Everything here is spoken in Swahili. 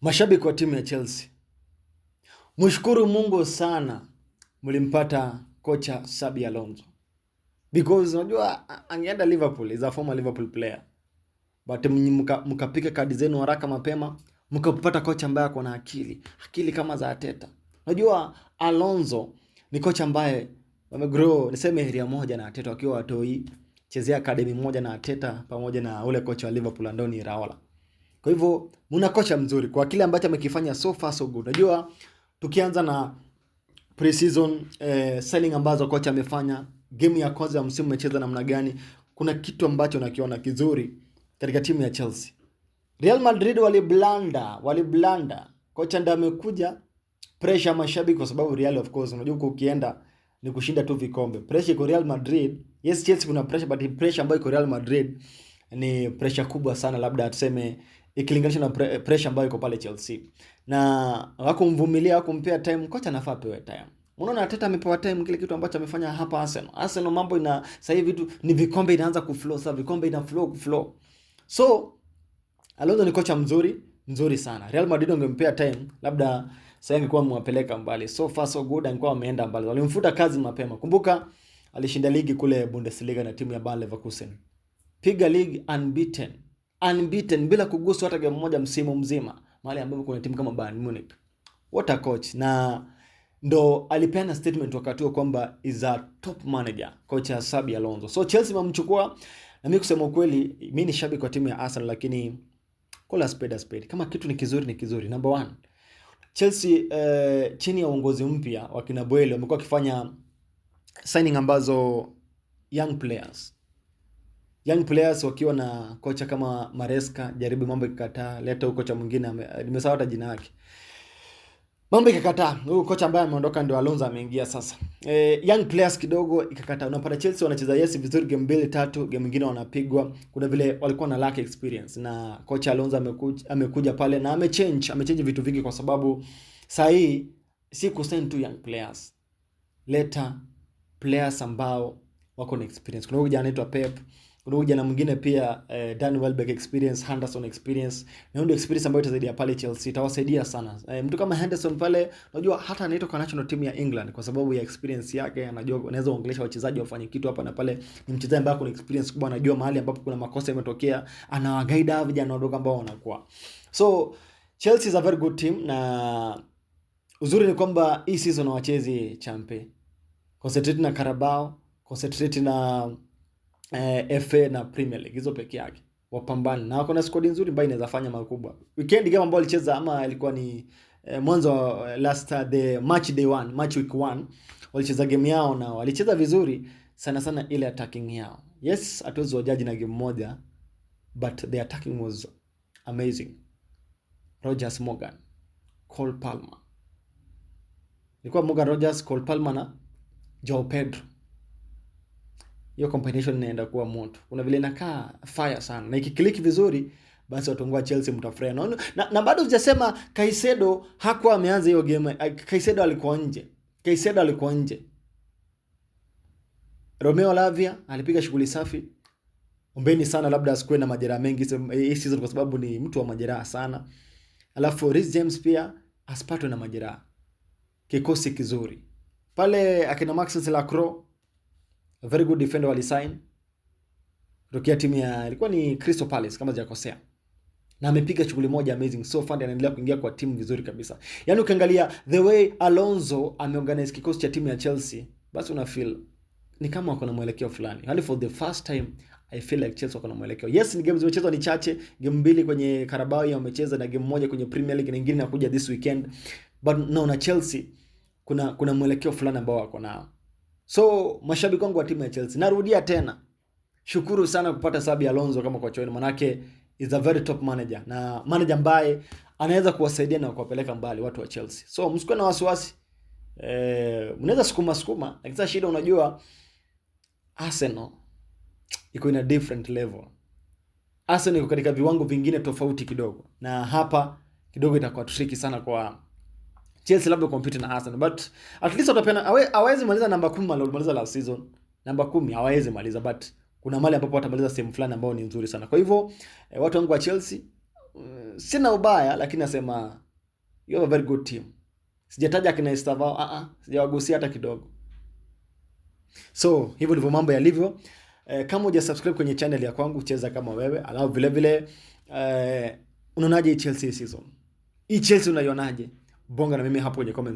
Mashabiki wa timu ya Chelsea, mshukuru Mungu sana mlimpata kocha Xabi Alonso, because unajua angeenda Liverpool, is a former Liverpool player, but mkapika kadi zenu haraka mapema, mkapata kocha ambaye ako na akili kama za Arteta. Unajua Alonso ni kocha ambaye wamegrow, niseme area moja na Arteta, wakiwa watoi, chezea academy moja na Arteta pamoja na ule kocha wa Liverpool Andoni Iraola. Kwa hivyo mna kocha mzuri kwa kile ambacho amekifanya so far so good. Unajua tukianza na pre-season selling ambazo kocha amefanya, game ya kwanza ya msimu umecheza namna gani, kuna kitu ambacho nakiona kizuri katika timu ya Chelsea. Real Madrid waliblanda. Kocha ndiye amekuja, pressure mashabiki kwa sababu Real of course unajua ukienda ni kushinda tu vikombe. Pressure iko Real Madrid. Yes, Chelsea kuna pressure, but pressure ambayo iko Real Madrid ni pressure kubwa sana, labda tuseme ikilinganisha na pressure ambayo iko pale Chelsea. Na wakumvumilia, wakumpea time, kocha anafaa apewe time. Unaona Arteta amepewa time, kile kitu ambacho amefanya hapa Arsenal. Arsenal mambo sasa hivi vitu ni vikombe inaanza kuflow, sasa vikombe ina flow. So Alonso ni kocha mzuri sana. Real Madrid ungempea time, labda sasa ingekuwa mwapeleka mbali. So far so good, angekuwa ameenda mbali. Walimfuta kazi mapema. Kumbuka alishinda ligi kule Bundesliga na timu ya Bayer Leverkusen. Piga league unbeaten bila kuguswa hata game moja msimu mzima, mahali ambapo kuna timu kama Bayern Munich. What a coach. Na ndo alipeana statement wakati huo kwamba is a top manager, kocha Xabi Alonso. So Chelsea wamemchukua, na mimi kusema ukweli mimi ni shabiki wa timu ya Arsenal, lakini call a spade. Kama kitu ni kizuri. Number one, Chelsea chini ya uongozi mpya wa kina Boyle wamekuwa wakifanya signing ambazo young players wakiwa na kocha kama Maresca, jaribu mambo ikikataa, leta huko kocha mwingine, nimesahau hata jina lake. Mambo ikakataa. Huyo kocha ambaye ameondoka ndio Alonso ameingia sasa. Young players kidogo ikakataa. Unapata Chelsea wanacheza yes vizuri game 2-3, game nyingine wanapigwa. Kuna vile walikuwa na lack experience, na kocha Alonso amekuja pale na amechange vitu vingi, kwa sababu saa hii si kusign tu young players. Leta players ambao wako na experience. Kuna kijana anaitwa Pep, kuna kijana mwingine pia Dan Welbeck experience, Henderson experience. Na ndio experience ambayo itasaidia pale Chelsea, itawasaidia sana. Mtu kama Henderson pale, unajua hata anaitwa kwa national team ya England kwa sababu ya experience yake, anajua anaweza kuongelesha wachezaji wafanye kitu hapa na pale. Ni mchezaji ambaye ana experience kubwa, anajua mahali ambapo kuna makosa yametokea, anawaguide vijana wadogo ambao wanakuwa. So Chelsea is a very good team, na uzuri ni kwamba hii season wachezi champe. Concentrate na Carabao, concentrate na FA na Premier League, hizo peke yake. Wapambane na wako na squad nzuri ambayo inaweza fanya makubwa. Weekend game ambayo walicheza, ama ilikuwa ni mwanzo last the match week 1, walicheza game yao na walicheza vizuri sana ile attacking yao. Yes, hatuwezi wajaji na game moja, but the attacking was amazing. Rogers, Morgan, Cole Palmer. Ilikuwa Morgan, Rogers, Cole Palmer na Joao Pedro. Hiyo combination inaenda kuwa moto. Kuna vile inakaa fire sana. Na ikiklik vizuri, basi watongwa Chelsea mtafurahia. Na bado sijasema Caicedo hakuwa ameanza hiyo game. Caicedo alikuwa nje. Romeo Lavia alipiga shughuli safi. Ombeni sana labda asikuwe na majeraha mengi hii season, kwa sababu ni mtu wa majeraha sana. Alafu Reece James pia asipatwe na majeraha. Kikosi kizuri. Pale akina Maxence Lacroix, a very good defender walisign kutoka timu ya ilikuwa ni Crystal Palace kama sijakosea, na amepiga shughuli moja amazing so far, anaendelea kuingia kwa timu vizuri kabisa. Yaani ukiangalia the way Alonso ameorganize kikosi cha timu ya Chelsea, basi una feel ni kama wako na mwelekeo fulani. Yaani for the first time I feel like Chelsea wako na mwelekeo. Yes, ni games zimechezwa ni chache, game 2 kwenye Carabao wamecheza na game 1 kwenye Premier League, na nyingine inakuja this weekend, but no, na Chelsea kuna mwelekeo fulani ambao wako nao. So mashabiki wangu wa timu ya Chelsea, narudia tena, shukuru sana kupata Xabi Alonso kama kocha wenu, manake is a very top manager, na manager ambaye anaweza kuwasaidia na kuwapeleka mbali watu wa Chelsea. So msikuwe na wasiwasi, mnaweza sukuma, lakini shida unajua Arsenal iko in a different level. Arsenal iko katika viwango vingine tofauti kidogo, na hapa kidogo itakuwa tricky sana kwa Chelsea labda compete na Arsenal, but at least watapena hawezi maliza namba 10 walimaliza last season. Namba 10 hawezi maliza, but kuna mahali ambapo watamaliza sehemu fulani ambao ni nzuri sana. Kwa hivyo watu wangu wa Chelsea, sina ubaya, lakini nasema you have a very good team. Sijataja kina Estavao, sijawagusia hata kidogo. So hivyo ndivyo mambo yalivyo. Kama hujasubscribe kwenye channel ya kwangu, cheza kama wewe. Alafu vile vile unaonaje Chelsea season? Hii Chelsea unaionaje? Bonga na mimi hapo kwenye comments.